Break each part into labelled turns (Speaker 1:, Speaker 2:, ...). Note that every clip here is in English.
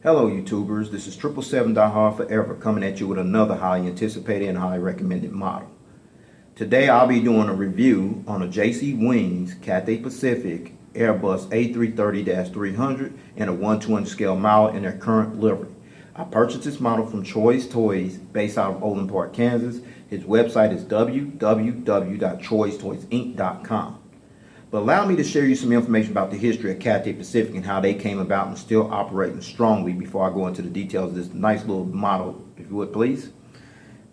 Speaker 1: Hello YouTubers, this is 777 Forever coming at you with another highly anticipated and highly recommended model. Today I'll be doing a review on a JC Wings Cathay Pacific Airbus A330-300 and a 1/200 scale model in their current livery. I purchased this model from Troy's Toys based out of Olin Park, Kansas. His website is www.troystoysinc.com. But allow me to share you some information about the history of Cathay Pacific and how they came about and still operating strongly before I go into the details of this nice little model, if you would please.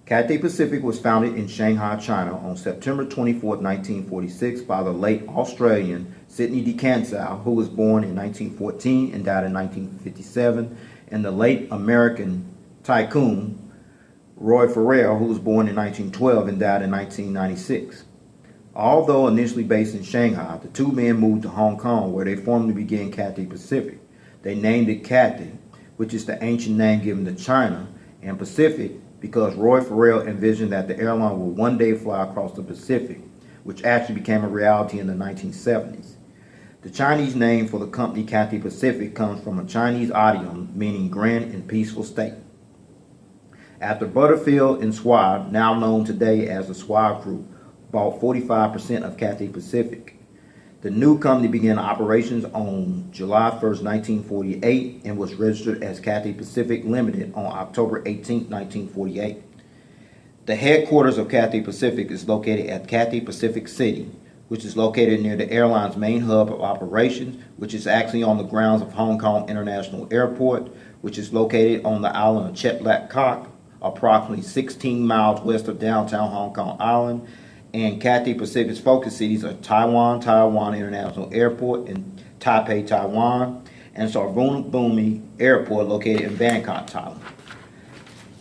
Speaker 1: Cathay Pacific was founded in Shanghai, China on September 24, 1946 by the late Australian Sidney de Cansail, who was born in 1914 and died in 1957, and the late American tycoon Roy Farrell, who was born in 1912 and died in 1996. Although initially based in Shanghai, the two men moved to Hong Kong where they formally began Cathay Pacific. They named it Cathay, which is the ancient name given to China, and Pacific because Roy Farrell envisioned that the airline would one day fly across the Pacific, which actually became a reality in the 1970s. The Chinese name for the company Cathay Pacific comes from a Chinese idiom meaning grand and peaceful state. After Butterfield and Schwab, now known today as the Schwab Group, bought 45% of Cathay Pacific, the new company began operations on July 1st, 1948 and was registered as Cathay Pacific Limited on October 18, 1948. The headquarters of Cathay Pacific is located at Cathay Pacific City, which is located near the airline's main hub of operations, which is actually on the grounds of Hong Kong International Airport, which is located on the island of Chet Lap Kok, approximately 16 miles west of downtown Hong Kong Island. And Cathay Pacific's focus cities are Taiwan International Airport and Taipei, Taiwan, and Suvarnabhumi Airport located in Bangkok, Thailand.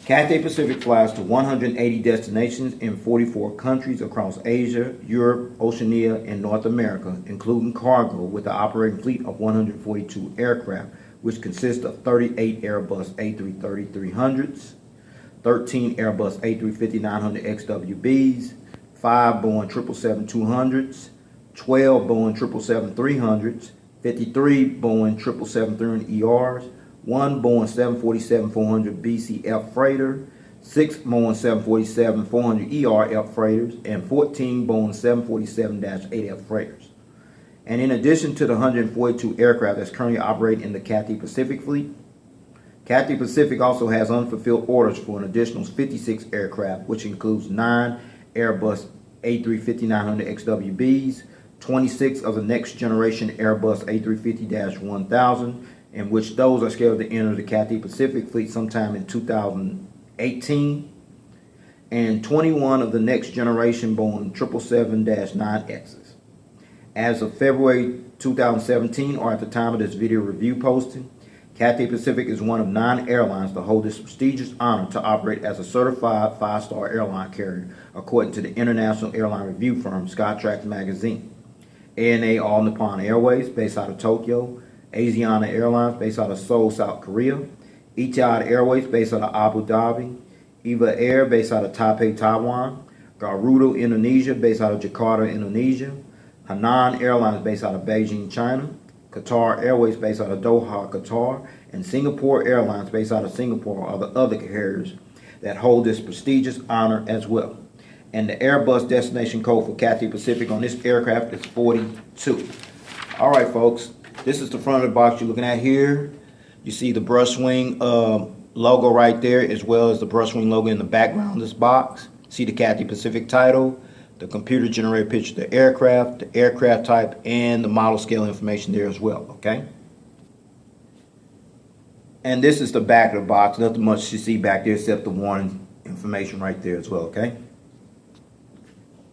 Speaker 1: Cathay Pacific flies to 180 destinations in 44 countries across Asia, Europe, Oceania, and North America, including cargo, with an operating fleet of 142 aircraft, which consists of 38 Airbus A330-300s, 13 Airbus A350-900 XWBs, 5 Boeing 777-200s, 12 Boeing 777-300s, 53 Boeing 777-300ERs, 1 Boeing 747-400 BCF freighter, 6 Boeing 747-400ERF freighters, and 14 Boeing 747-8F freighters. And in addition to the 142 aircraft that's currently operating in the Cathay Pacific fleet, Cathay Pacific also has unfulfilled orders for an additional 56 aircraft, which includes 9 Airbus A350-900 XWBs, 26 of the next generation Airbus A350-1000, in which those are scheduled to enter the Cathay Pacific fleet sometime in 2018, and 21 of the next generation Boeing 777-9Xs. As of February 2017, or at the time of this video review posting, Cathay Pacific is one of 9 airlines to hold this prestigious honor to operate as a certified 5-star airline carrier, according to the international airline review firm Skytrax magazine. ANA All Nippon Airways, based out of Tokyo, Asiana Airlines, based out of Seoul, South Korea, Etihad Airways, based out of Abu Dhabi, Eva Air, based out of Taipei, Taiwan, Garuda Indonesia, based out of Jakarta, Indonesia, Hainan Airlines, based out of Beijing, China, Qatar Airways, based out of Doha, Qatar, and Singapore Airlines, based out of Singapore, are the other carriers that hold this prestigious honor as well. And the Airbus destination code for Cathay Pacific on this aircraft is 42. All right, folks, this is the front of the box you're looking at here. You see the Brushwing logo right there, as well as the Brushwing logo in the background of this box. See the Cathay Pacific title, the computer-generated picture of the aircraft type, and the model scale information there as well, okay? And this is the back of the box. Nothing much to see back there except the warning information right there as well, okay?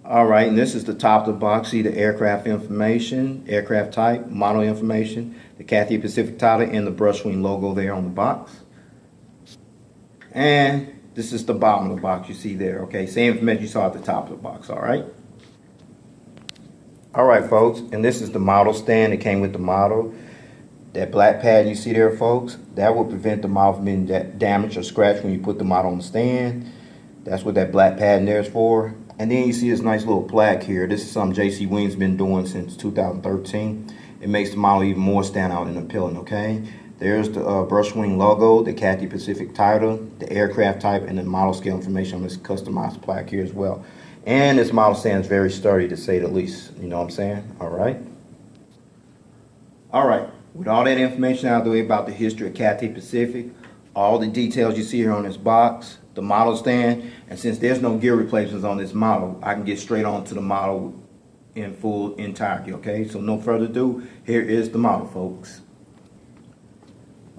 Speaker 1: All right, and this is the top of the box. See the aircraft information, aircraft type, model information, the Cathay Pacific title, and the Brushwing logo there on the box. And this is the bottom of the box you see there, okay? Same information you saw at the top of the box, all right? All right, folks, and this is the model stand that came with the model. That black pad you see there, folks, that will prevent the model from being damaged or scratched when you put the model on the stand. That's what that black pad in there is for. And then you see this nice little plaque here. This is something JC Wings been doing since 2013. It makes the model even more stand out and appealing, okay? There's the Brushwing logo, the Cathay Pacific title, the aircraft type, and the model scale information on this customized plaque here as well. And this model stands very sturdy, to say the least. You know what I'm saying? All right. All right. With all that information out of the way about the history of Cathay Pacific, all the details you see here on this box, the model stand, and since there's no gear replacements on this model, I can get straight on to the model in full entirety, okay? So no further ado, here is the model, folks.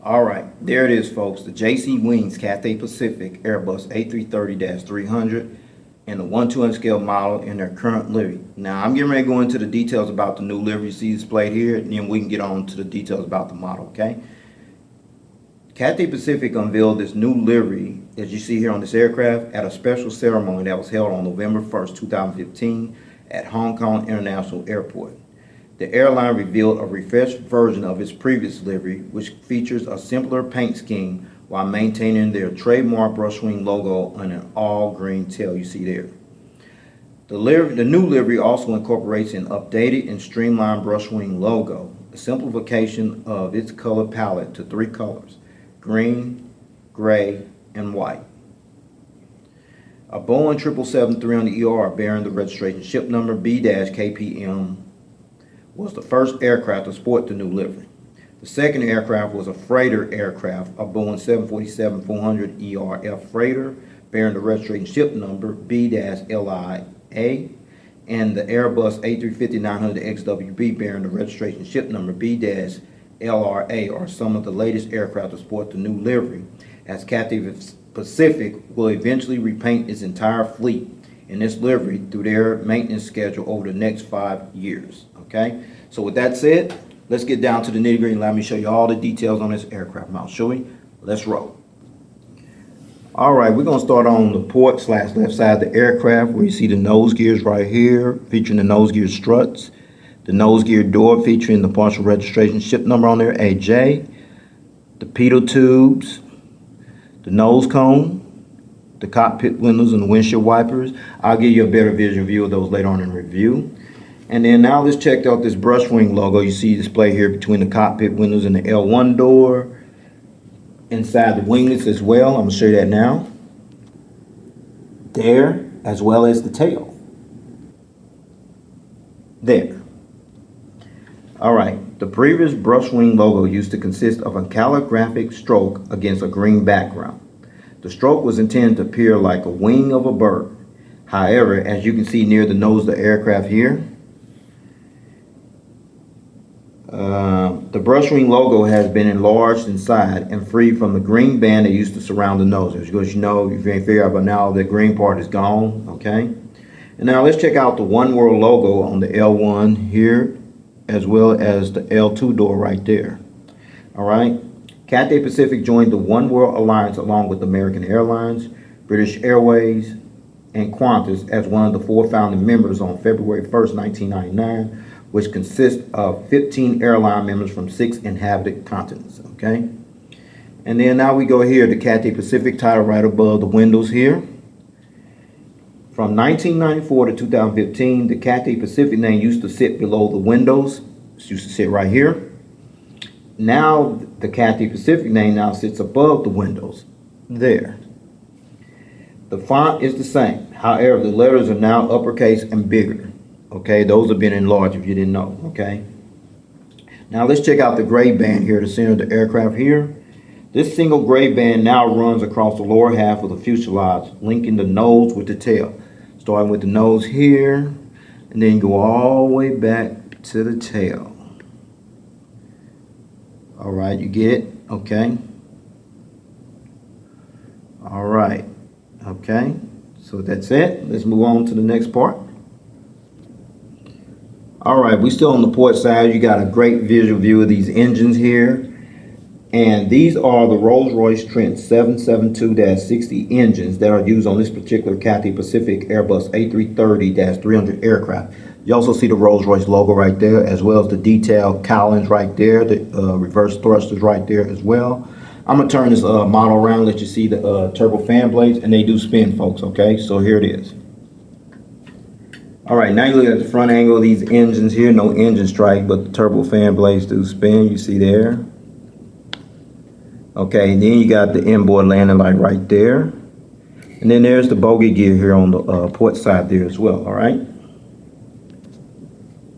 Speaker 1: All right, there it is, folks. The JC Wings Cathay Pacific Airbus A330-300 and the 1/200 scale model in their current livery. Now, I'm getting ready to go into the details about the new livery you see displayed here, and then we can get on to the details about the model, okay? Cathay Pacific unveiled this new livery, as you see here on this aircraft, at a special ceremony that was held on November 1st, 2015 at Hong Kong International Airport. The airline revealed a refreshed version of its previous livery, which features a simpler paint scheme while maintaining their trademark Brushwing logo on an all-green tail you see there. The new livery also incorporates an updated and streamlined Brushwing logo, a simplification of its color palette to 3 colors: green, gray, and white. A Boeing 777-300ER bearing the registration ship number B-KPM was the first aircraft to sport the new livery. The second aircraft was a freighter aircraft, a Boeing 747-400ERF freighter bearing the registration ship number B-LIA, and the Airbus A350-900XWB bearing the registration ship number B-LRA are some of the latest aircraft to sport the new livery, as Cathay Pacific will eventually repaint its entire fleet in this livery through their maintenance schedule over the next 5 years. Okay, so with that said, let's get down to the nitty-gritty and let me show you all the details on this aircraft model. Shall we? Let's roll. All right, we're going to start on the port/left side of the aircraft, where you see the nose gears right here, featuring the nose gear struts, the nose gear door featuring the partial registration ship number on there, AJ, the pedal tubes, the nose cone, the cockpit windows, and the windshield wipers. I'll give you a better visual view of those later on in review. And then now let's check out this Brushwing logo you see displayed here between the cockpit windows and the L1 door, inside the winglets as well. I'm going to show you that now. There, as well as the tail. There. All right, the previous Brushwing logo used to consist of a calligraphic stroke against a green background. The stroke was intended to appear like a wing of a bird. However, as you can see near the nose of the aircraft here, the Brushwing logo has been enlarged inside and freed from the green band that used to surround the nose. As you know, if you ain't figured out by now, the green part is gone, okay? And now let's check out the One World logo on the L1 here, as well as the L2 door right there. All right? Cathay Pacific joined the One World Alliance along with American Airlines, British Airways, and Qantas as one of the 4 founding members on February 1st, 1999, which consists of 15 airline members from 6 inhabited continents, okay? And then now we go here, the Cathay Pacific title right above the windows here. From 1994 to 2015, the Cathay Pacific name used to sit below the windows. It used to sit right here. Now the Cathay Pacific name now sits above the windows, there. The font is the same. However, the letters are now uppercase and bigger. Okay, those have been enlarged if you didn't know, okay? Now let's check out the gray band here, the center of the aircraft here. This single gray band now runs across the lower half of the fuselage, linking the nose with the tail. Starting with the nose here, and then go all the way back to the tail. All right, you get it? Okay. All right. Okay, so that's it. Let's move on to the next part. All right, we're still on the port side. You got a great visual view of these engines here. And these are the Rolls-Royce Trent 772-60 engines that are used on this particular Cathay Pacific Airbus A330-300 aircraft. You also see the Rolls-Royce logo right there, as well as the detailed cowlings right there, the reverse thrusters right there as well. I'm going to turn this model around, let you see the turbo fan blades, and they do spin, folks, okay? So here it is. All right, now you look at the front angle of these engines here. No engine strike, but the turbo fan blades do spin, you see there. Okay, and then you got the inboard landing light right there. And then there's the bogey gear here on the port side there as well, all right?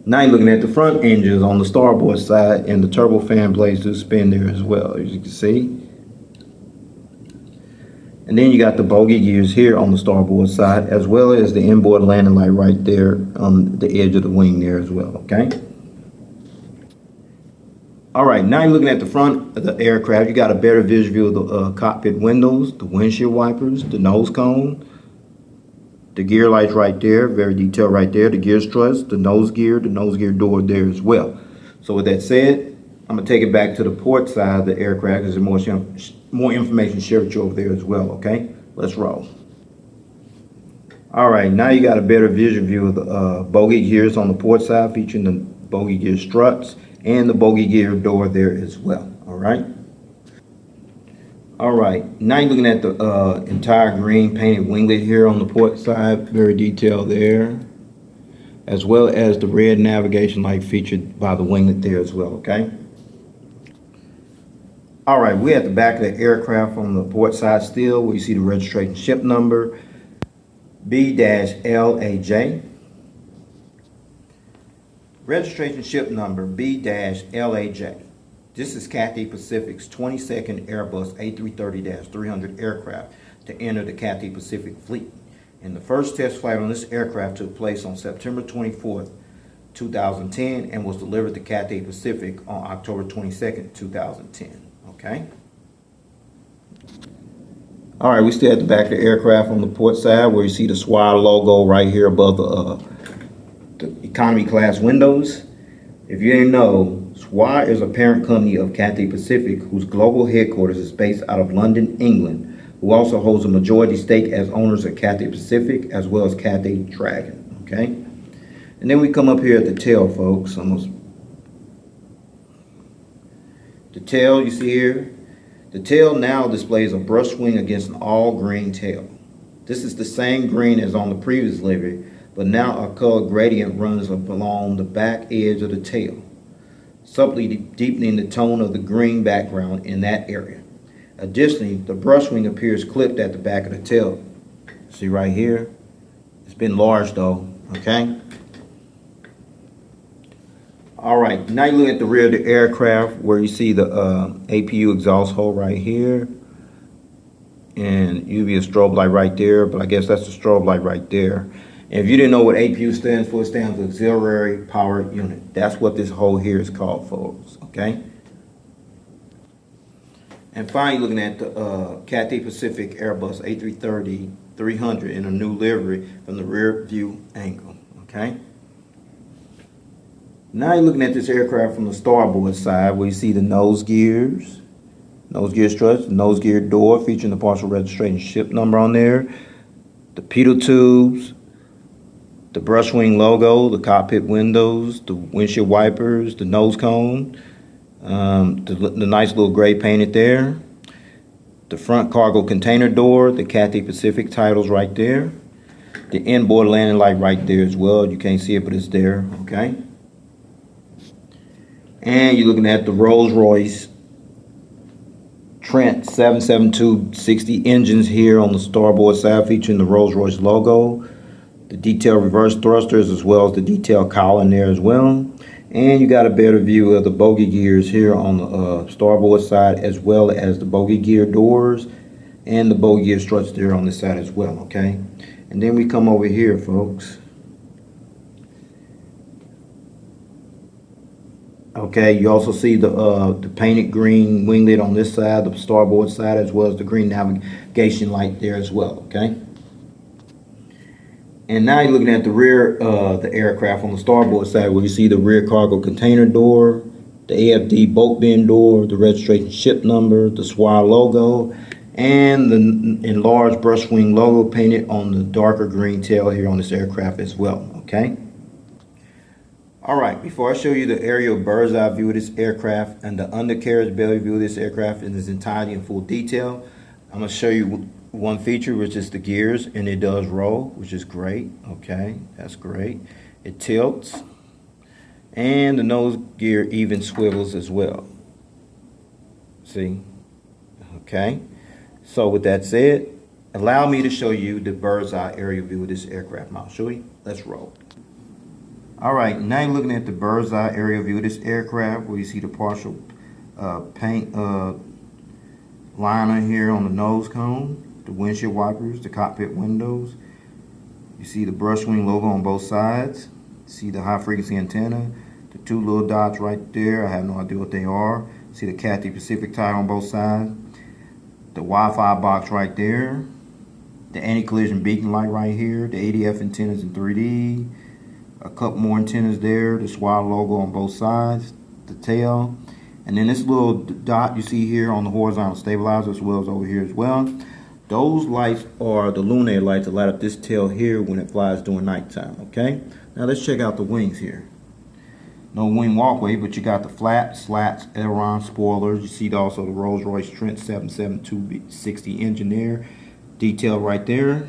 Speaker 1: Now you're looking at the front engines on the starboard side, and the turbofan blades do spin there as well, as you can see. And then you got the bogey gears here on the starboard side, as well as the inboard landing light right there on the edge of the wing there as well, okay? All right, now you're looking at the front of the aircraft. You got a better visual view of the cockpit windows, the windshield wipers, the nose cone, the gear lights right there, very detailed right there, the gear struts, the nose gear door there as well. So with that said, I'm gonna take it back to the port side of the aircraft because there's more information shared with you over there as well, okay? Let's roll. All right, now you got a better visual view of the bogey gears on the port side, featuring the bogey gear struts and the bogey gear door there as well, all right? All right, now you're looking at the entire green painted winglet here on the port side, very detailed there, as well as the red navigation light featured by the winglet there as well, okay? All right, we're at the back of the aircraft on the port side still, where you see the registration ship number, B-LAJ. Registration ship number B-LAJ. This is Cathay Pacific's 22nd Airbus A330-300 aircraft to enter the Cathay Pacific fleet. And the first test flight on this aircraft took place on September 24th, 2010 and was delivered to Cathay Pacific on October 22nd, 2010. Okay? All right, we still at the back of the aircraft on the port side where you see the SWA logo right here above the economy class windows. If you didn't know, SWA is a parent company of Cathay Pacific, whose global headquarters is based out of London, England, who also holds a majority stake as owners of Cathay Pacific as well as Cathay Dragon, okay? And then we come up here at the tail, folks. The tail you see here, the tail now displays a brushwing against an all-green tail. This is the same green as on the previous livery, but now a color gradient runs up along the back edge of the tail, subtly deepening the tone of the green background in that area. Additionally, the brushwing appears clipped at the back of the tail. See right here? It's been enlarged though, okay? All right, now you look at the rear of the aircraft where you see the APU exhaust hole right here. And UV strobe light right there, but I guess that's the strobe light right there. And if you didn't know what APU stands for, it stands for Auxiliary Power Unit. That's what this hole here is called, folks, okay? And finally, looking at the Cathay Pacific Airbus A330-300 in a new livery from the rear view angle, okay? Now you're looking at this aircraft from the starboard side where you see the nose gear struts, nose gear door featuring the partial registration ship number on there, the pitot tubes, the brushwing logo, the cockpit windows, the windshield wipers, the nose cone, the nice little gray painted there, the front cargo container door, the Cathay Pacific titles right there, the inboard landing light right there as well. You can't see it, but it's there, okay? And you're looking at the Rolls-Royce Trent 772-60 engines here on the starboard side featuring the Rolls-Royce logo, the detailed reverse thrusters as well as the detailed cowling there as well. And you got a better view of the bogey gears here on the starboard side as well as the bogey gear doors and the bogey gear struts there on this side as well, okay? And then we come over here, folks. Okay, you also see the painted green winglet on this side, the starboard side, as well as the green navigation light there as well, okay? And now you're looking at the rear of the aircraft on the starboard side where you see the rear cargo container door, the AFD boat bin door, the registration ship number, the SWA logo, and the enlarged brushwing logo painted on the darker green tail here on this aircraft as well, okay? Alright, before I show you the aerial bird's eye view of this aircraft and the undercarriage belly view of this aircraft in its entirety in full detail, I'm going to show you one feature, which is the gears, and it does roll, which is great. Okay, that's great. It tilts, and the nose gear even swivels as well. See? Okay, so with that said, allow me to show you the bird's eye aerial view of this aircraft model. Shall we? Let's roll. All right, now you're looking at the bird's eye aerial view of this aircraft, where you see the partial paint liner here on the nose cone, the windshield wipers, the cockpit windows. You see the Brushwing logo on both sides. You see the high frequency antenna, the two little dots right there. I have no idea what they are. See the Cathay Pacific tire on both sides. The Wi-Fi box right there. The anti-collision beacon light right here. The ADF antennas in 3D. A couple more antennas there. The SWAT logo on both sides. The tail. And then this little dot you see here on the horizontal stabilizer, as well as over here as well. Those lights are the luminaire lights that light up this tail here when it flies during nighttime. Okay? Now let's check out the wings here. No wing walkway, but you got the flaps, slats, aileron, spoilers. You see also the Rolls-Royce Trent 77260 engine there. Detail right there.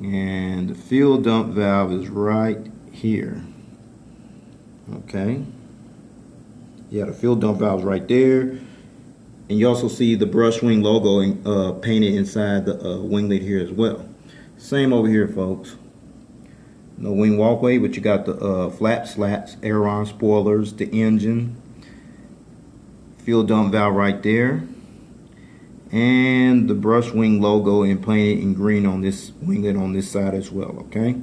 Speaker 1: And the fuel dump valve is right here. Okay. Yeah, the fuel dump valve is right there. And you also see the Brushwing logo painted inside the winglet here as well. Same over here, folks. No wing walkway, but you got the flaps, slats, aileron, spoilers, the engine, fuel dump valve right there, and the Brushwing logo and painted in green on this winglet on this side as well. Okay.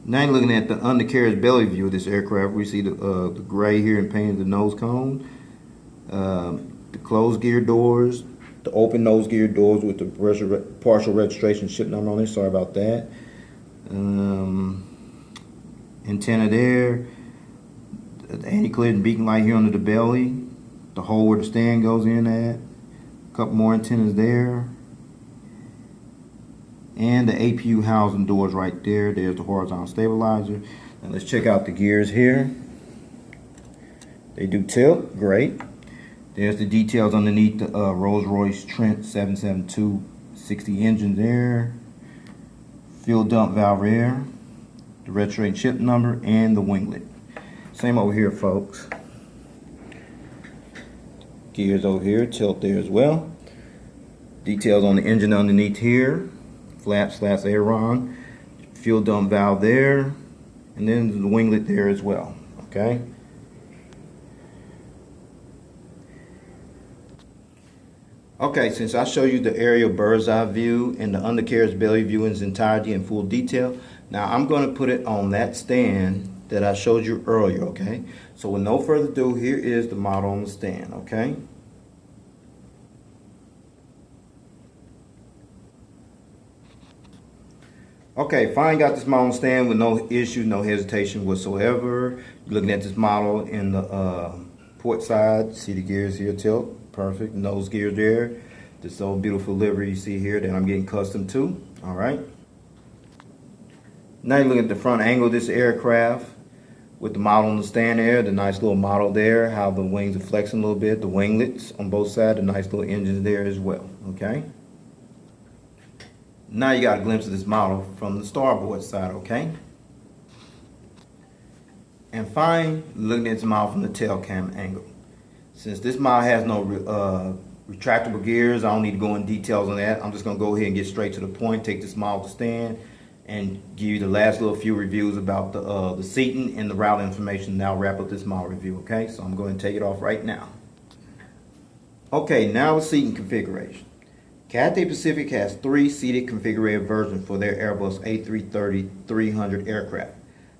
Speaker 1: Now you're looking at the undercarriage belly view of this aircraft. We see the gray here and painted the nose cone, the closed gear doors, the open nose gear doors with the partial registration ship number on it. Sorry about that. Antenna there. The anti-collision beacon light here under the belly. The hole where the stand goes in at. A couple more antennas there. And the APU housing doors right there. There's the horizontal stabilizer. Now let's check out the gears here. They do tilt. Great. There's the details underneath the Rolls-Royce Trent 77260 engine there. Fuel dump valve there. The registration ship number and the winglet. Same over here, folks. Gears over here, tilt there as well. Details on the engine underneath here. Flaps, slats, aileron. Fuel dump valve there. And then the winglet there as well. Okay. Okay, since I show you the aerial bird's eye view and the undercarriage belly view in its entirety in full detail, now I'm going to put it on that stand that I showed you earlier, okay? So with no further ado, here is the model on the stand, okay? Okay, finally got this model on the stand with no issue, no hesitation whatsoever. You're looking at this model in the port side, see the gears here tilt. Perfect. Nose gear there. This old beautiful livery you see here that I'm getting accustomed to. Alright. Now you look at the front angle of this aircraft with the model on the stand there, the nice little model there, how the wings are flexing a little bit, the winglets on both sides, the nice little engines there as well. Okay. Now you got a glimpse of this model from the starboard side, okay? And finally, looking at this model from the tail cam angle. Since this model has no retractable gears, I don't need to go in details on that. I'm just going to go ahead and get straight to the point, take this model to stand, and give you the last little few reviews about the seating and the route information. Now wrap up this model review, okay? So I'm going to take it off right now. Okay, now the seating configuration. Cathay Pacific has 3 seated configurated versions for their Airbus A330-300 aircraft.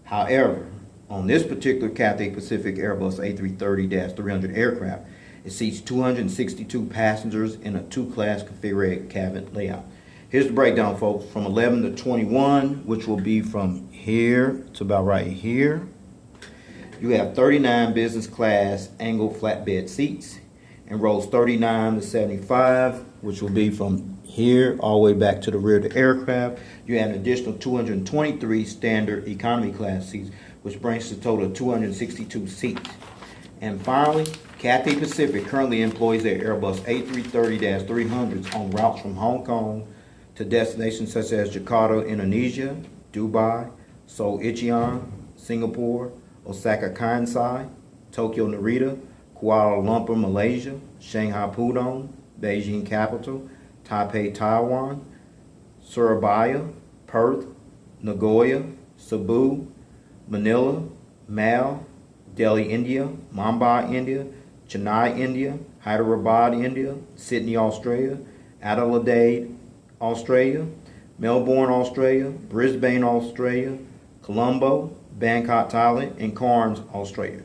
Speaker 1: However, on this particular Cathay Pacific Airbus A330-300 aircraft, it seats 262 passengers in a 2-class configured cabin layout. Here's the breakdown, folks, from 11 to 21, which will be from here to about right here. You have 39 business class angled flatbed seats, and rows 39 to 75, which will be from here all the way back to the rear of the aircraft. You have an additional 223 standard economy class seats, which brings the total of 262 seats. And finally, Cathay Pacific currently employs their Airbus A330-300s on routes from Hong Kong to destinations such as Jakarta, Indonesia, Dubai, Seoul, Incheon, Singapore, Osaka, Kansai, Tokyo, Narita, Kuala Lumpur, Malaysia, Shanghai, Pudong, Beijing, Capital, Taipei, Taiwan, Surabaya, Perth, Nagoya, Cebu, Manila, Mal, Delhi, India, Mumbai, India, Chennai, India, Hyderabad, India, Sydney, Australia, Adelaide, Australia, Melbourne, Australia, Brisbane, Australia, Colombo, Bangkok, Thailand, and Cairns, Australia.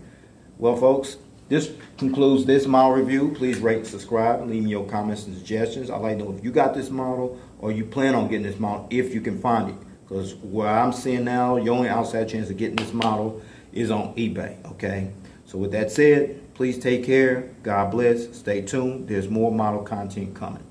Speaker 1: Well, folks, this concludes this model review. Please rate and subscribe and leave me your comments and suggestions. I'd like to know if you got this model or you plan on getting this model, if you can find it. Because what I'm seeing now, your only outside chance of getting this model is on eBay, okay? So with that said, please take care. God bless. Stay tuned. There's more model content coming.